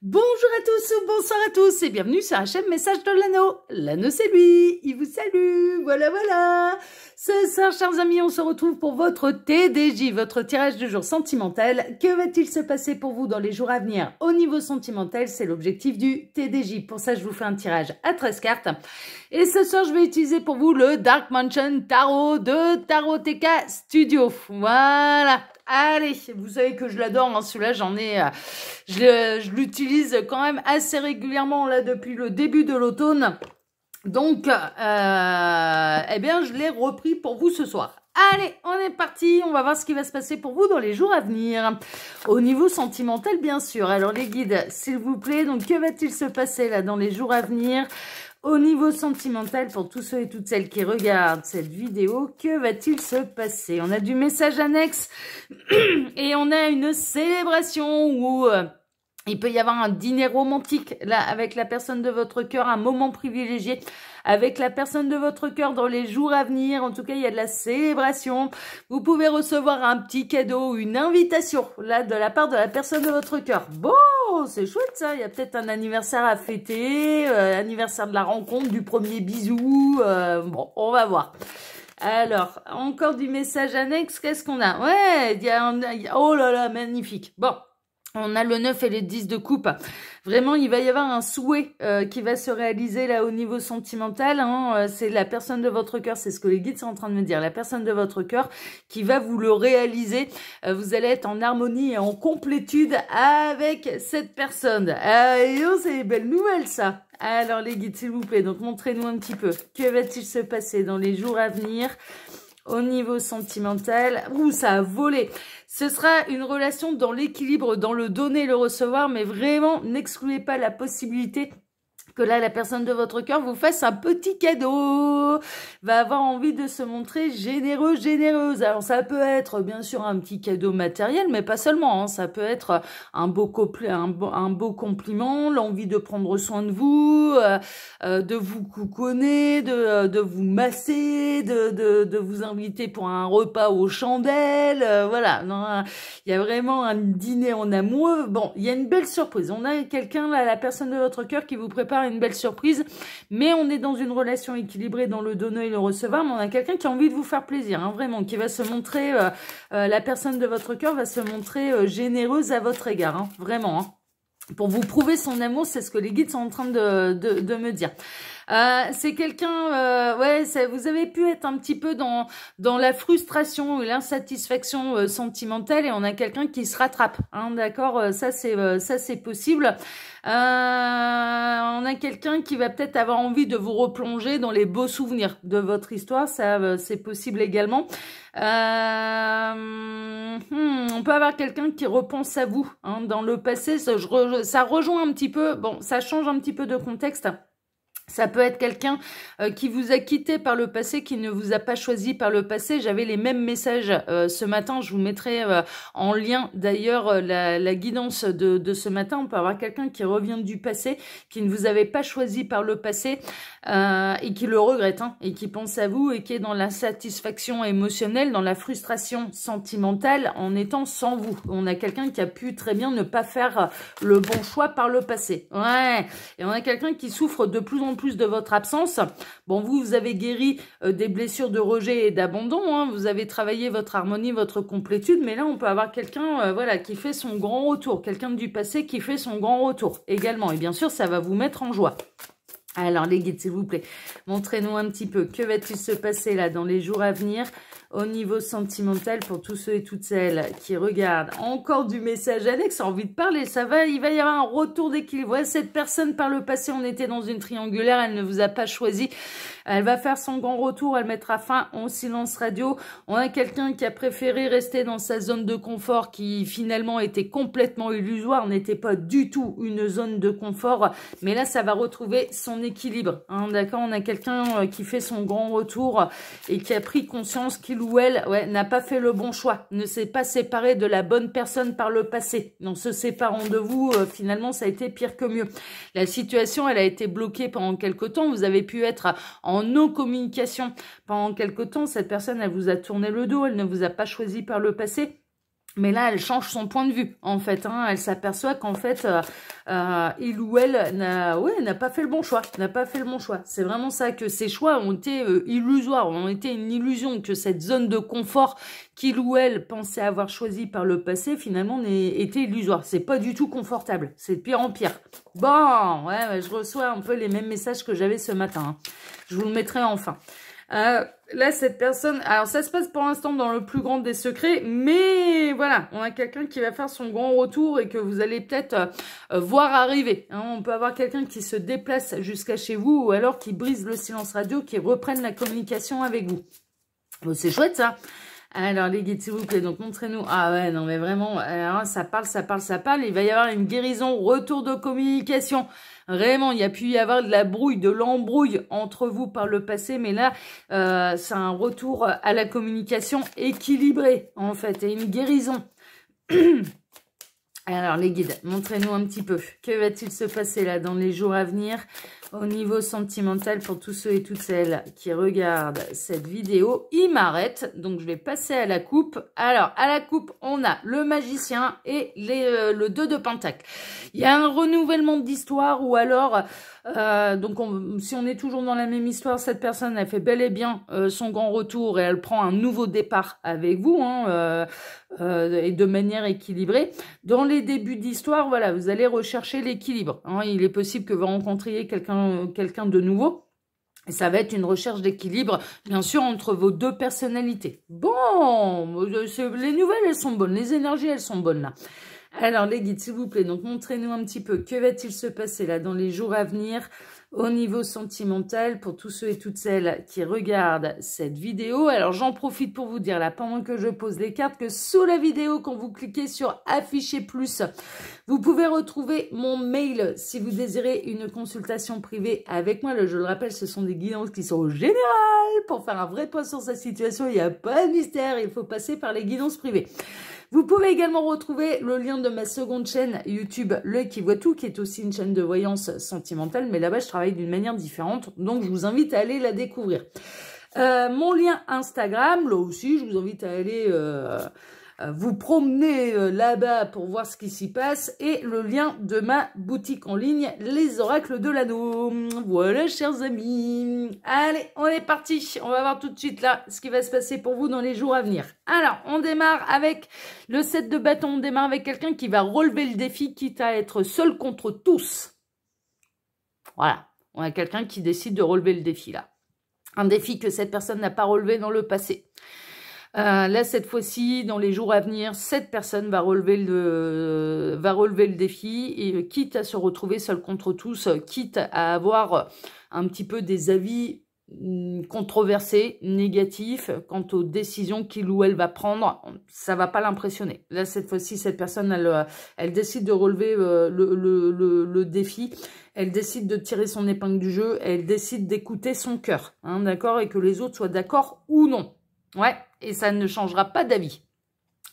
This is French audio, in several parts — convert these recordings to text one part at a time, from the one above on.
Bonjour à tous, bonsoir à tous et bienvenue sur HM Message de l'Anneau. L'Anneau c'est lui, il vous salue, voilà. Ce soir, chers amis, on se retrouve pour votre TDJ, votre tirage du jour sentimental. Que va-t-il se passer pour vous dans les jours à venir au niveau sentimental? C'est l'objectif du TDJ. Pour ça, je vous fais un tirage à 13 cartes. Et ce soir, je vais utiliser pour vous le Dark Mansion Tarot de Tarot TK Studio. Voilà. Allez, vous savez que je l'adore, hein, celui-là, je l'utilise quand même assez régulièrement là depuis le début de l'automne. Donc, eh bien, je l'ai repris pour vous ce soir. Allez, on est parti, on va voir ce qui va se passer pour vous dans les jours à venir. Au niveau sentimental, bien sûr. Alors, les guides, s'il vous plaît, donc que va-t-il se passer là dans les jours à venir ? Au niveau sentimental, pour tous ceux et toutes celles qui regardent cette vidéo, que va-t-il se passer? On a du message annexe et on a une célébration où il peut y avoir un dîner romantique là avec la personne de votre cœur, un moment privilégié avec la personne de votre cœur dans les jours à venir. En tout cas, il y a de la célébration. Vous pouvez recevoir un petit cadeau, une invitation là de la part de la personne de votre cœur. Bon, c'est chouette ça. Il y a peut-être un anniversaire à fêter, anniversaire de la rencontre, du premier bisou. Bon, on va voir. Alors, encore du message annexe. Qu'est-ce qu'on a? Ouais, oh là là, magnifique. Bon. On a le 9 et les 10 de coupe. Vraiment, il va y avoir un souhait qui va se réaliser là au niveau sentimental. Hein. C'est la personne de votre cœur, c'est ce que les guides sont en train de me dire. La personne de votre cœur qui va vous le réaliser. Vous allez être en harmonie et en complétude avec cette personne. C'est une belle nouvelle ça. Alors les guides, s'il vous plaît, donc montrez-nous un petit peu. Que va-t-il se passer dans les jours à venir ? Au niveau sentimental, ça a volé. Ce sera une relation dans l'équilibre, dans le donner et le recevoir, mais vraiment, n'excluez pas la possibilité que là, la personne de votre cœur vous fasse un petit cadeau, va avoir envie de se montrer généreux, généreuse. Alors, ça peut être, bien sûr, un petit cadeau matériel, mais pas seulement. Hein. Ça peut être un beau compliment, l'envie de prendre soin de vous, de vous coucouner, de vous masser, de vous inviter pour un repas aux chandelles. Voilà, il y a vraiment un dîner en amoureux. Bon, il y a une belle surprise. On a quelqu'un, là, la personne de votre cœur qui vous prépare une belle surprise, mais on est dans une relation équilibrée dans le donner et le recevoir, mais on a quelqu'un qui a envie de vous faire plaisir, hein, vraiment, qui va se montrer, la personne de votre cœur va se montrer généreuse à votre égard, hein, vraiment, hein. Pour vous prouver son amour, c'est ce que les guides sont en train de me dire. C'est quelqu'un, vous avez pu être un petit peu dans la frustration ou l'insatisfaction sentimentale et on a quelqu'un qui se rattrape, hein, d'accord, ça c'est possible. On a quelqu'un qui va peut-être avoir envie de vous replonger dans les beaux souvenirs de votre histoire, ça c'est possible également. On peut avoir quelqu'un qui repense à vous, hein, dans le passé, ça rejoint un petit peu, bon, ça change un petit peu de contexte. Ça peut être quelqu'un qui vous a quitté par le passé, qui ne vous a pas choisi par le passé. J'avais les mêmes messages ce matin. Je vous mettrai en lien d'ailleurs la guidance de ce matin. On peut avoir quelqu'un qui revient du passé, qui ne vous avait pas choisi par le passé et qui le regrette, hein, et qui pense à vous et qui est dans l'insatisfaction émotionnelle, dans la frustration sentimentale en étant sans vous. On a quelqu'un qui a pu très bien ne pas faire le bon choix par le passé. Ouais. Et on a quelqu'un qui souffre de plus en plus de votre absence. Bon, vous avez guéri des blessures de rejet et d'abandon, hein. Vous avez travaillé votre harmonie, votre complétude, mais là, on peut avoir quelqu'un voilà, qui fait son grand retour, quelqu'un du passé qui fait son grand retour également. Et bien sûr, ça va vous mettre en joie. Alors, les guides, s'il vous plaît, montrez-nous un petit peu. Que va-t-il se passer là dans les jours à venir au niveau sentimental pour tous ceux et toutes celles qui regardent? Encore du message annexe, envie de parler, ça va, il va y avoir un retour d'équilibre. Ouais, cette personne, par le passé, on était dans une triangulaire, elle ne vous a pas choisi. Elle va faire son grand retour, elle mettra fin au silence radio. On a quelqu'un qui a préféré rester dans sa zone de confort qui finalement était complètement illusoire, n'était pas du tout une zone de confort. Mais là, ça va retrouver son équilibre, hein, d'accord? On a quelqu'un qui fait son grand retour et qui a pris conscience qu'il ou elle n'a pas fait le bon choix, ne s'est pas séparé de la bonne personne par le passé. En se séparant de vous, finalement, ça a été pire que mieux. La situation, elle a été bloquée pendant quelque temps. Vous avez pu être en non-communication pendant quelque temps. Cette personne, elle vous a tourné le dos, elle ne vous a pas choisi par le passé. Mais là, elle change son point de vue, en fait. Hein. Elle s'aperçoit qu'en fait, il ou elle n'a pas fait le bon choix. N'a pas fait le bon choix. C'est vraiment ça, que ses choix ont été illusoires, ont été une illusion, que cette zone de confort qu'il ou elle pensait avoir choisi par le passé, finalement, était illusoire. C'est pas du tout confortable. C'est de pire en pire. Bon, ouais, je reçois un peu les mêmes messages que j'avais ce matin. Hein. Je vous le mettrai enfin. Là, cette personne... Alors, ça se passe pour l'instant dans le plus grand des secrets, mais voilà, on a quelqu'un qui va faire son grand retour et que vous allez peut-être voir arriver. Hein. On peut avoir quelqu'un qui se déplace jusqu'à chez vous ou alors qui brise le silence radio, qui reprenne la communication avec vous. Bon, c'est chouette, ça. Alors, les guides, s'il vous plaît, donc montrez-nous. Ah ouais, non, mais vraiment, alors, ça parle, ça parle, ça parle. Il va y avoir une guérison, retour de communication. Vraiment, il y a pu y avoir de la brouille, de l'embrouille entre vous par le passé, mais là, c'est un retour à la communication équilibrée, en fait, et une guérison. Alors, les guides, montrez-nous un petit peu. Que va-t-il se passer là dans les jours à venir au niveau sentimental pour tous ceux et toutes celles qui regardent cette vidéo? Il m'arrête, donc je vais passer à la coupe. Alors, à la coupe, on a le magicien et le 2 de pentacle. Il y a un renouvellement d'histoire ou alors... donc, si on est toujours dans la même histoire, cette personne, elle fait bel et bien son grand retour et elle prend un nouveau départ avec vous, hein, et de manière équilibrée. Dans les débuts d'histoire, voilà, vous allez rechercher l'équilibre. Hein. Il est possible que vous rencontriez quelqu'un de nouveau. Et ça va être une recherche d'équilibre, bien sûr, entre vos deux personnalités. Bon, les nouvelles, elles sont bonnes. Les énergies, elles sont bonnes, là. Alors, les guides, s'il vous plaît, donc montrez-nous un petit peu. Que va-t-il se passer, là, dans les jours à venir, au niveau sentimental, pour tous ceux et toutes celles qui regardent cette vidéo? Alors, j'en profite pour vous dire, là, pendant que je pose les cartes, que sous la vidéo, quand vous cliquez sur « Afficher plus », vous pouvez retrouver mon mail si vous désirez une consultation privée avec moi. Je le rappelle, ce sont des guidances qui sont générales. Pour faire un vrai point sur sa situation, il n'y a pas de mystère, il faut passer par les guidances privées. Vous pouvez également retrouver le lien de ma seconde chaîne YouTube, L'Œil qui voit tout, qui est aussi une chaîne de voyance sentimentale, mais là-bas, je travaille d'une manière différente, donc je vous invite à aller la découvrir. Mon lien Instagram, là aussi, je vous invite à aller vous promener là-bas pour voir ce qui s'y passe, et le lien de ma boutique en ligne, Les Oracles de l'Anneau. Voilà, chers amis. Allez, on est parti. On va voir tout de suite là ce qui va se passer pour vous dans les jours à venir. Alors, on démarre avec le 7 de bâton. On démarre avec quelqu'un qui va relever le défi, quitte à être seul contre tous. Voilà, on a quelqu'un qui décide de relever le défi là. Un défi que cette personne n'a pas relevé dans le passé. Là, cette fois-ci, dans les jours à venir, cette personne va relever le défi, et quitte à se retrouver seul contre tous, quitte à avoir un petit peu des avis controversés, négatifs, quant aux décisions qu'il ou elle va prendre, ça va pas l'impressionner. Là, cette fois-ci, cette personne, elle décide de relever le défi, elle décide de tirer son épingle du jeu, elle décide d'écouter son cœur, hein, d'accord, et que les autres soient d'accord ou non. Ouais, et ça ne changera pas d'avis.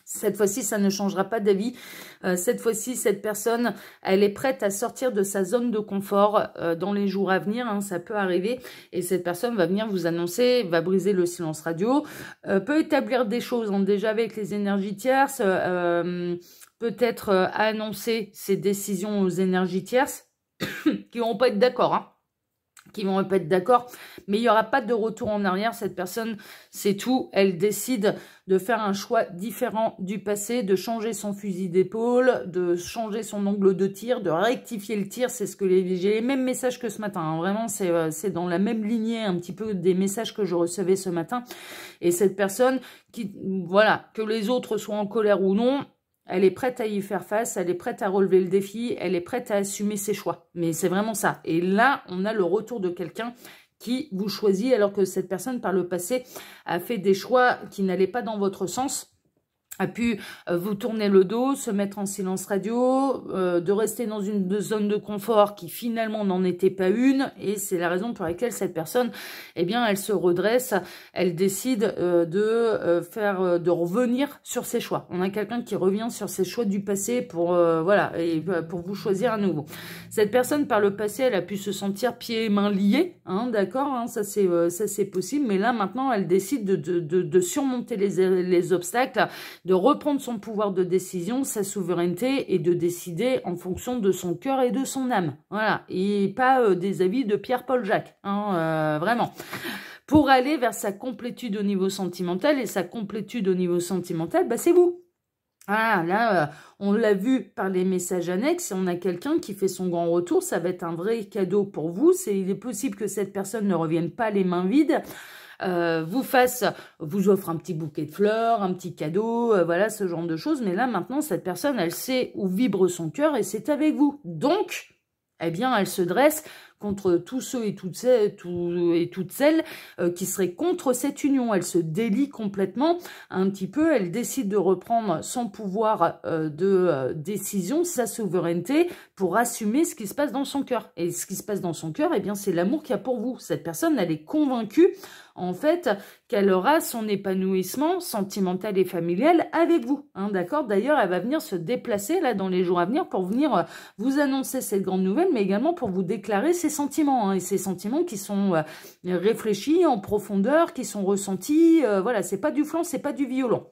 Cette fois-ci, ça ne changera pas d'avis. Cette fois-ci, cette personne, elle est prête à sortir de sa zone de confort dans les jours à venir. Hein, ça peut arriver. Et cette personne va venir vous annoncer, va briser le silence radio, peut établir des choses, hein, déjà avec les énergies tierces, peut-être annoncer ses décisions aux énergies tierces qui vont pas être d'accord, hein. Qui vont pas être d'accord, mais il n'y aura pas de retour en arrière. Cette personne, c'est tout. Elle décide de faire un choix différent du passé, de changer son fusil d'épaule, de changer son angle de tir, de rectifier le tir. C'est ce que j'ai les mêmes messages que ce matin. Hein. Vraiment, c'est dans la même lignée un petit peu des messages que je recevais ce matin. Et cette personne, voilà, que les autres soient en colère ou non, elle est prête à y faire face, elle est prête à relever le défi, elle est prête à assumer ses choix. Mais c'est vraiment ça. Et là, on a le retour de quelqu'un qui vous choisit, alors que cette personne, par le passé, a fait des choix qui n'allaient pas dans votre sens, a pu vous tourner le dos, se mettre en silence radio, de rester dans une zone de confort qui finalement n'en était pas une, et c'est la raison pour laquelle cette personne, eh bien, elle se redresse, elle décide de revenir sur ses choix. On a quelqu'un qui revient sur ses choix du passé pour, voilà, et pour vous choisir à nouveau. Cette personne, par le passé, elle a pu se sentir pieds et mains liés, hein, d'accord, hein, ça c'est possible, mais là, maintenant, elle décide de surmonter les obstacles, de reprendre son pouvoir de décision, sa souveraineté et de décider en fonction de son cœur et de son âme. Voilà, et pas des avis de Pierre-Paul Jacques, hein, vraiment. Pour aller vers sa complétude au niveau sentimental, et sa complétude au niveau sentimental, bah, c'est vous. Ah, là, on l'a vu par les messages annexes, si on a quelqu'un qui fait son grand retour, ça va être un vrai cadeau pour vous. Il est possible que cette personne ne revienne pas les mains vides, vous offre un petit bouquet de fleurs, un petit cadeau, voilà, ce genre de choses. Mais là, maintenant, cette personne, elle sait où vibre son cœur et c'est avec vous. Donc, eh bien, elle se dresse contre tous ceux et toutes celles qui seraient contre cette union. Elle se délie complètement un petit peu, elle décide de reprendre son pouvoir de décision, sa souveraineté, pour assumer ce qui se passe dans son cœur. Et ce qui se passe dans son cœur, eh bien, c'est l'amour qu'il y a pour vous. Cette personne, elle est convaincue, en fait, qu'elle aura son épanouissement sentimental et familial avec vous. Hein, d'accord? D'ailleurs, elle va venir se déplacer là dans les jours à venir pour venir vous annoncer cette grande nouvelle, mais également pour vous déclarer ses sentiments. Hein, et ces sentiments qui sont réfléchis, en profondeur, qui sont ressentis. Voilà, c'est pas du flan, c'est pas du violent.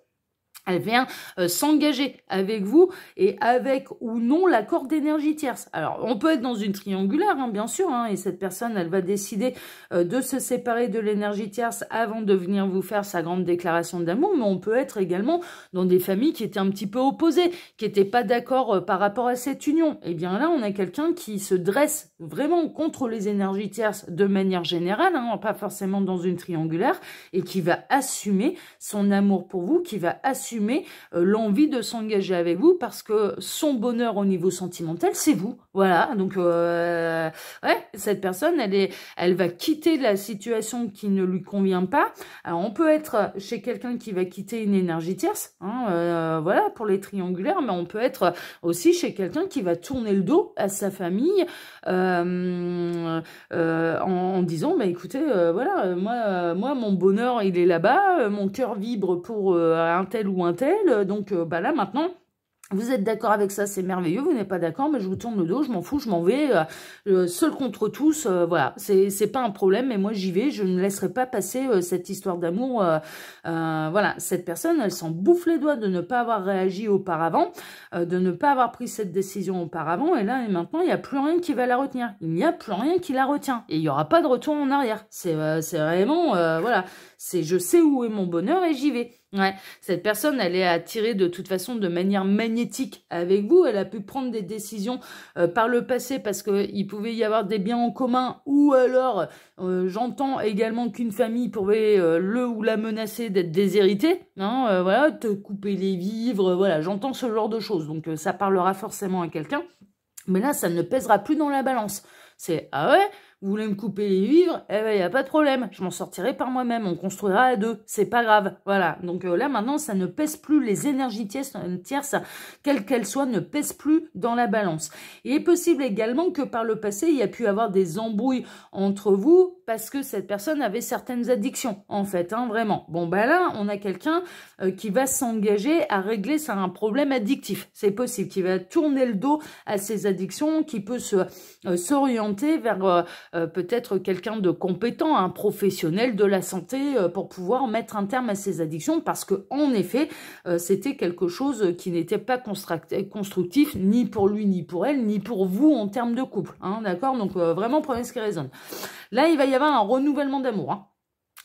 Elle vient s'engager avec vous et avec ou non l'accord d'énergie tierce. Alors, on peut être dans une triangulaire, hein, bien sûr, hein, et cette personne, elle va décider de se séparer de l'énergie tierce avant de venir vous faire sa grande déclaration d'amour, mais on peut être également dans des familles qui étaient un petit peu opposées, qui n'étaient pas d'accord par rapport à cette union. Et bien là, on a quelqu'un qui se dresse vraiment contre les énergies tierces de manière générale, hein, pas forcément dans une triangulaire, et qui va assumer son amour pour vous, qui va assumer l'envie de s'engager avec vous parce que son bonheur au niveau sentimental, c'est vous. Voilà, donc ouais, cette personne, elle va quitter la situation qui ne lui convient pas. Alors, on peut être chez quelqu'un qui va quitter une énergie tierce, hein, voilà, pour les triangulaires, mais on peut être aussi chez quelqu'un qui va tourner le dos à sa famille en disant, bah écoutez, voilà, moi, mon bonheur, il est là-bas, mon cœur vibre pour un tel ou un tel, donc bah là, maintenant, vous êtes d'accord avec ça, c'est merveilleux. Vous n'êtes pas d'accord, mais je vous tourne le dos, je m'en fous, je m'en vais, seul contre tous. Voilà, c'est pas un problème, mais moi j'y vais. Je ne laisserai pas passer cette histoire d'amour. Voilà, cette personne, elle s'en bouffe les doigts de ne pas avoir réagi auparavant, de ne pas avoir pris cette décision auparavant. Et là, et maintenant, il n'y a plus rien qui va la retenir. Il n'y a plus rien qui la retient. Et il n'y aura pas de retour en arrière. C'est vraiment, voilà, c'est je sais où est mon bonheur et j'y vais. Ouais, cette personne, elle est attirée de toute façon de manière magnétique avec vous. Elle a pu prendre des décisions par le passé parce qu'il pouvait y avoir des biens en commun ou alors j'entends également qu'une famille pouvait le ou la menacer d'être déshéritée. Hein, voilà, te couper les vivres, voilà, j'entends ce genre de choses. Donc ça parlera forcément à quelqu'un. Mais là, ça ne pèsera plus dans la balance. C'est, ah ouais, vous voulez me couper les vivres? Eh ben, il n'y a pas de problème. Je m'en sortirai par moi-même. On construira à deux. C'est pas grave. Voilà. Donc là, maintenant, ça ne pèse plus. Les énergies tierces, quelles qu'elles soient, ne pèsent plus dans la balance. Il est possible également que par le passé, il y a pu avoir des embrouilles entre vous parce que cette personne avait certaines addictions, en fait, hein, vraiment. Bon, ben là, on a quelqu'un qui va s'engager à régler ça, un problème addictif. C'est possible. Qui va tourner le dos à ses addictions, qui peut s'orienter vers peut-être quelqu'un de compétent, un professionnel de la santé pour pouvoir mettre un terme à ses addictions parce que en effet, c'était quelque chose qui n'était pas constructif ni pour lui, ni pour elle, ni pour vous en termes de couple. Hein, d'accord? Donc vraiment prenez ce qui résonne. Là, il va y avoir un renouvellement d'amour. Hein.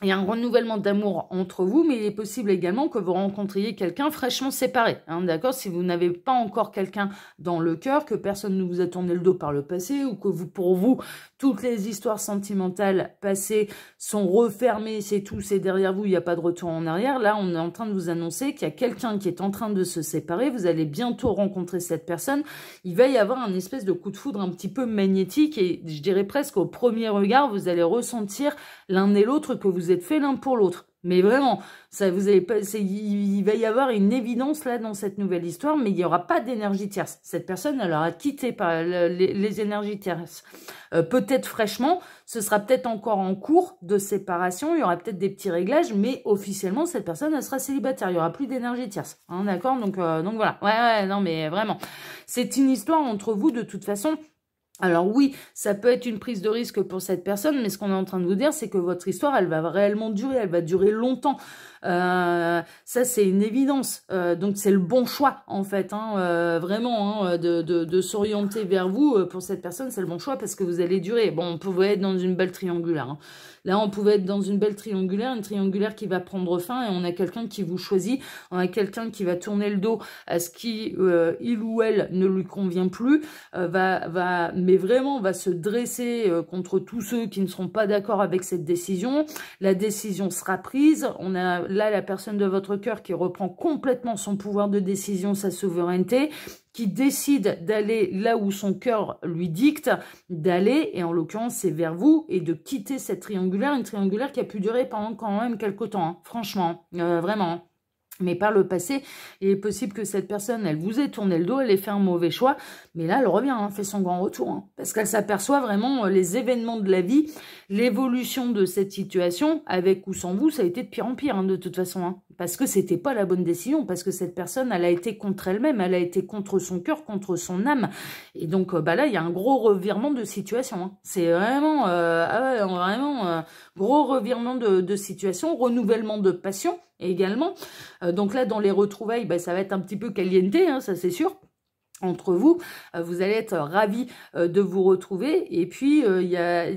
Il y a un renouvellement d'amour entre vous, mais il est possible également que vous rencontriez quelqu'un fraîchement séparé. Hein, d'accord? Si vous n'avez pas encore quelqu'un dans le cœur, que personne ne vous a tourné le dos par le passé, ou que pour vous, toutes les histoires sentimentales passées sont refermées, c'est tout, c'est derrière vous, il n'y a pas de retour en arrière. Là, on est en train de vous annoncer qu'il y a quelqu'un qui est en train de se séparer. Vous allez bientôt rencontrer cette personne. Il va y avoir un espèce de coup de foudre un petit peu magnétique et je dirais presque au premier regard, vous allez ressentir l'un et l'autre que vous êtes fait l'un pour l'autre. Mais vraiment, ça, vous avez pas, il va y avoir une évidence là dans cette nouvelle histoire, mais il n'y aura pas d'énergie tierce. Cette personne, elle aura quitté par les énergies tierces. Peut-être fraîchement, ce sera peut-être encore en cours de séparation, il y aura peut-être des petits réglages, mais officiellement, cette personne, elle sera célibataire. Il n'y aura plus d'énergie tierce. Hein, d'accord? Donc voilà. Ouais, non, mais vraiment. C'est une histoire entre vous, de toute façon. Alors oui, ça peut être une prise de risque pour cette personne, mais ce qu'on est en train de vous dire, c'est que votre histoire, elle va réellement durer, elle va durer longtemps. Ça, c'est une évidence. Donc, c'est le bon choix, en fait, hein, vraiment, hein, de s'orienter vers vous. Pour cette personne, c'est le bon choix parce que vous allez durer. Bon, on pouvait être dans une belle triangulaire. Hein. Là, on pouvait être dans une belle triangulaire, une triangulaire qui va prendre fin et on a quelqu'un qui vous choisit. On a quelqu'un qui va tourner le dos à ce qui, il ou elle, ne lui convient plus, mais vraiment va se dresser contre tous ceux qui ne seront pas d'accord avec cette décision. La décision sera prise. On a là la personne de votre cœur qui reprend complètement son pouvoir de décision, sa souveraineté, qui décide d'aller là où son cœur lui dicte d'aller, et en l'occurrence c'est vers vous, et de quitter cette triangulaire, une triangulaire qui a pu durer pendant quand même quelques temps, hein, franchement, vraiment. Mais par le passé, il est possible que cette personne, elle vous ait tourné le dos, elle ait fait un mauvais choix, mais là, elle revient, hein, fait son grand retour, hein, parce qu'elle s'aperçoit vraiment les événements de la vie, l'évolution de cette situation, avec ou sans vous, ça a été de pire en pire, hein, de toute façon, hein, parce que c'était pas la bonne décision, parce que cette personne, elle a été contre elle-même, elle a été contre son cœur, contre son âme, et donc là, il y a un gros revirement de situation, hein. C'est vraiment, gros revirement de situation, renouvellement de passion, également. Donc là, dans les retrouvailles, ça va être un petit peu caliente, hein, ça c'est sûr. Entre vous, vous allez être ravis de vous retrouver, et puis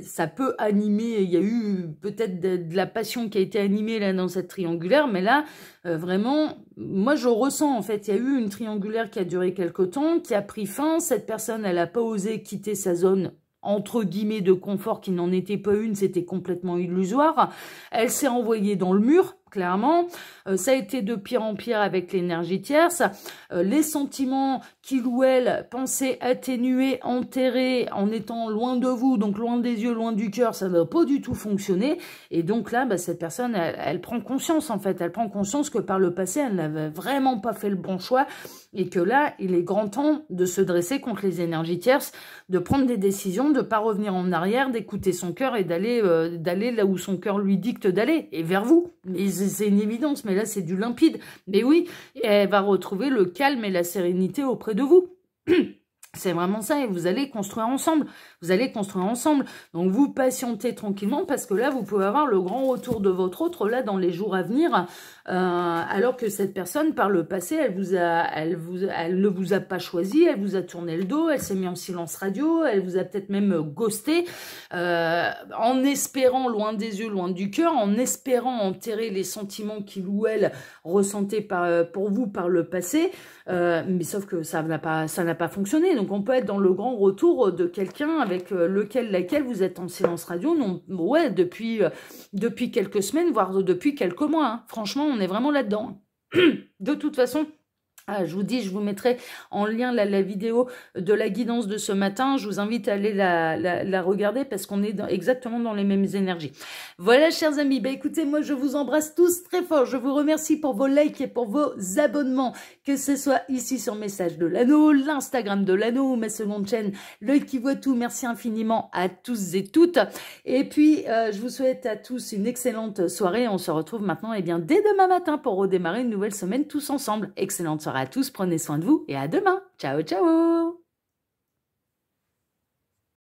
ça peut animer, il y a eu peut-être de la passion qui a été animée là dans cette triangulaire, mais là, vraiment, moi je ressens en fait, il y a eu une triangulaire qui a duré quelque temps, qui a pris fin, cette personne, elle n'a pas osé quitter sa zone entre guillemets de confort qui n'en était pas une, c'était complètement illusoire, elle s'est envoyée dans le mur, clairement, ça a été de pire en pire avec l'énergie tierce, les sentiments qu'il ou elle pensait atténuer, enterrer en étant loin de vous, donc loin des yeux, loin du cœur, ça ne va pas du tout fonctionner, et donc là, cette personne, elle prend conscience en fait, elle prend conscience que par le passé, elle n'avait vraiment pas fait le bon choix, et que là, il est grand temps de se dresser contre les énergies tierces, de prendre des décisions, de ne pas revenir en arrière, d'écouter son cœur et d'aller là où son cœur lui dicte d'aller, et vers vous. Mais c'est une évidence, mais là c'est du limpide. Mais oui, elle va retrouver le calme et la sérénité auprès de vous. C'est vraiment ça, et vous allez construire ensemble. Vous allez construire ensemble. Donc, vous patientez tranquillement, parce que là, vous pouvez avoir le grand retour de votre autre, là, dans les jours à venir, alors que cette personne, par le passé, elle ne vous a pas choisi, elle vous a tourné le dos, elle s'est mise en silence radio, elle vous a peut-être même ghosté, en espérant, loin des yeux, loin du cœur, en espérant enterrer les sentiments qu'il ou elle ressentait pour vous par le passé, mais sauf que ça n'a pas fonctionné. Donc, on peut être dans le grand retour de quelqu'un avec laquelle vous êtes en silence radio, depuis quelques semaines, voire depuis quelques mois. Hein. Franchement, on est vraiment là-dedans. De toute façon, je vous dis, je vous mettrai en lien la vidéo de la guidance de ce matin. Je vous invite à aller la regarder parce qu'on est exactement dans les mêmes énergies. Voilà, chers amis. Écoutez, moi, je vous embrasse tous très fort. Je vous remercie pour vos likes et pour vos abonnements, que ce soit ici sur Message de l'Anneau, l'Instagram de l'Anneau, ma seconde chaîne, L'œil qui voit tout. Merci infiniment à tous et toutes. Et puis, je vous souhaite à tous une excellente soirée. On se retrouve maintenant, dès demain matin pour redémarrer une nouvelle semaine tous ensemble. Excellente soirée à tous, prenez soin de vous et à demain. Ciao, ciao!